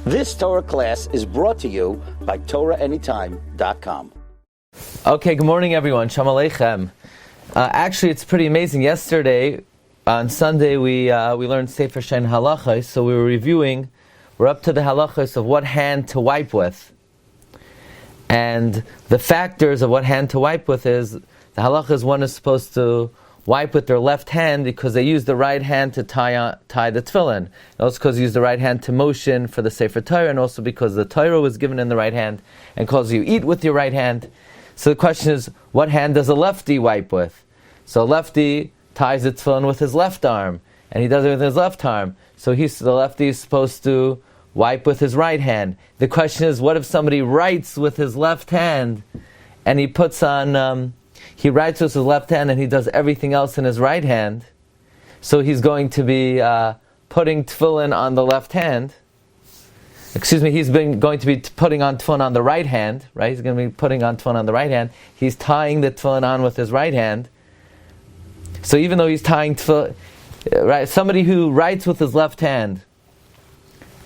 This Torah class is brought to you by TorahAnytime.com. Okay, good morning everyone. Shalom Aleichem. Actually, it's pretty amazing. Yesterday, on Sunday, we learned Seif halachos, so we're up to the halachos of what hand to wipe with. And the factors of what hand to wipe with is, the halachas, one is supposed to wipe with their left hand because they use the right hand to tie the tefillin. And also because they use the right hand to motion for the Sefer Torah, and also because the Torah was given in the right hand, and because you eat with your right hand. So the question is, what hand does a lefty wipe with? So a lefty ties the tefillin with his left arm, and he does it with his left arm. So the lefty is supposed to wipe with his right hand. The question is, what if somebody writes with his left hand, and he puts on... he writes with his left hand and he does everything else in his right hand. So he's going to be putting tefillin on the left hand. He's going to be putting on tefillin on the right hand, right? He's going to be putting on tefillin on the right hand. He's tying the tefillin on with his right hand. So even though he's tying tefillin, right? Somebody who writes with his left hand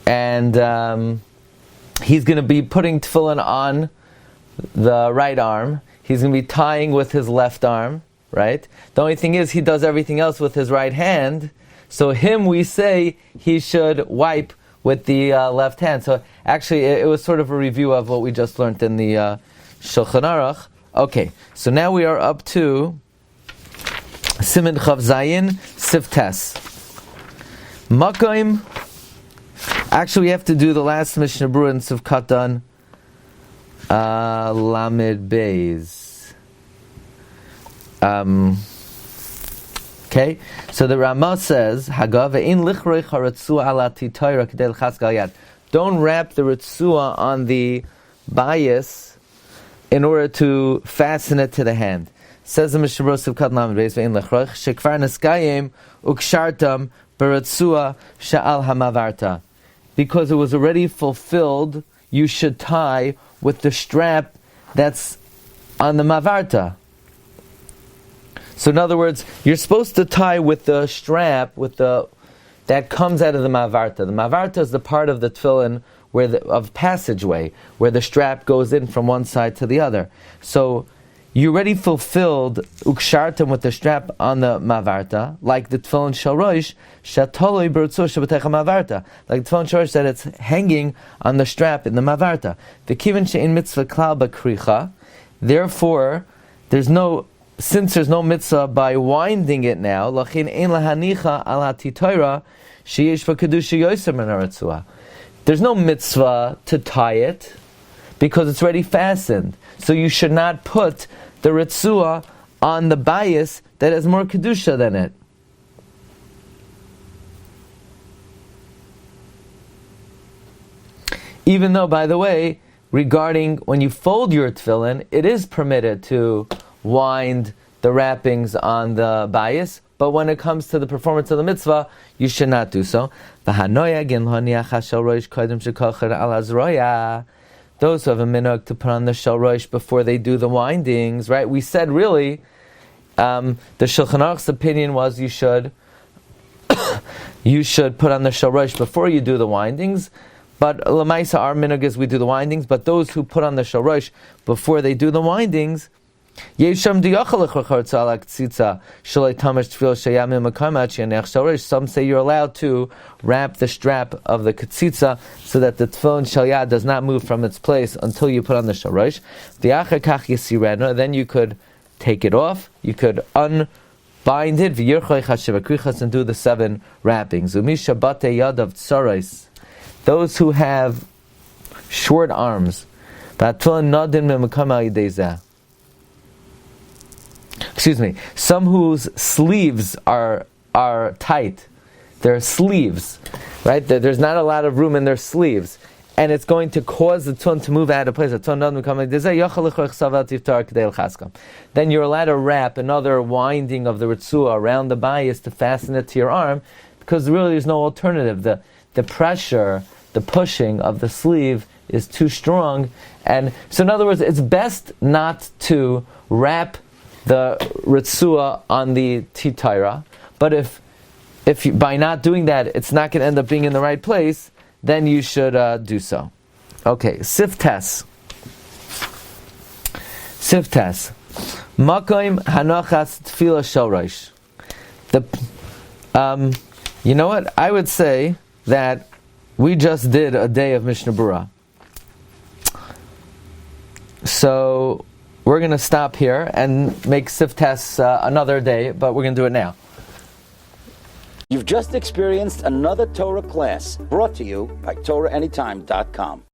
and he's going to be putting tefillin on the right arm. He's going to be tying with his left arm, right? The only thing is, he does everything else with his right hand. So him, we say, he should wipe with the left hand. So actually, it was sort of a review of what we just learned in the Shulchan Aruch. Okay, so now we are up to Siman Chav Zayin Siftes. Makoim. Actually, we have to do the last Mishna Berura in Sivkatan Lamed Bayis. Okay, so the Rama says, don't wrap the Ritzua on the Bayis in order to fasten it to the hand. Says the Mishna Berura Sivkat Lamed Bayis, ve'in lichrach shekvar neskayim ukshartam beritzua sha'al hamavarta. Because it was already fulfilled, you should tie with the strap that's on the mavarta. So in other words, you're supposed to tie with the strap that comes out of the mavarta. The mavarta is the part of the tefillin of passageway, where the strap goes in from one side to the other. So you already fulfilled ukshartam with the strap on the mavarta, like the tefillin shel rosh shatoloi b'ritzua shebeteich mavarta, like the tefillin shel rosh that it's hanging on the strap in the mavarta. The kiven she'in mitzvah klal b'kricha, therefore since there's no mitzvah by winding it now, lachin ein lahanicha al hatitoira sheyesh v'kedusha yoser min haritzua. There's no mitzvah to tie it because it's already fastened. So you should not put the ritzua on the bayis that has more kedusha than it. Even though, by the way, regarding when you fold your tefillin, it is permitted to wind the wrappings on the bayis, but when it comes to the performance of the mitzvah, you should not do so. Those who have a minhag to put on the shel rosh before they do the windings, right? We said really, the Shulchan Aruch's opinion was you should put on the shel rosh before you do the windings. But Lamaisa, our minhag is we do the windings. But those who put on the shel rosh before they do the windings, some say you're allowed to wrap the strap of the ketzitza so that the tefillin shel yad does not move from its place until you put on the shel rosh. Then you could take it off, you could unbind it, and do the 7 wrappings. Those who have short arms, some whose sleeves are tight. Their sleeves, right? There's not a lot of room in their sleeves, and it's going to cause the tefillin to move out of place. Then you're allowed to wrap another winding of the ritzua around the bayis to fasten it to your arm, because really there's no alternative. The pressure, the pushing of the sleeve is too strong, and so in other words, it's best not to wrap the ritzua on the titira, but if by not doing that, it's not going to end up being in the right place, then you should do so. Okay, Siftes. Makoim Hanochas Tefillah Shorosh. You know what? I would say that we just did a day of Mishna Berura. So we're going to stop here and make Siftes another day, but we're going to do it now. You've just experienced another Torah class brought to you by TorahAnytime.com.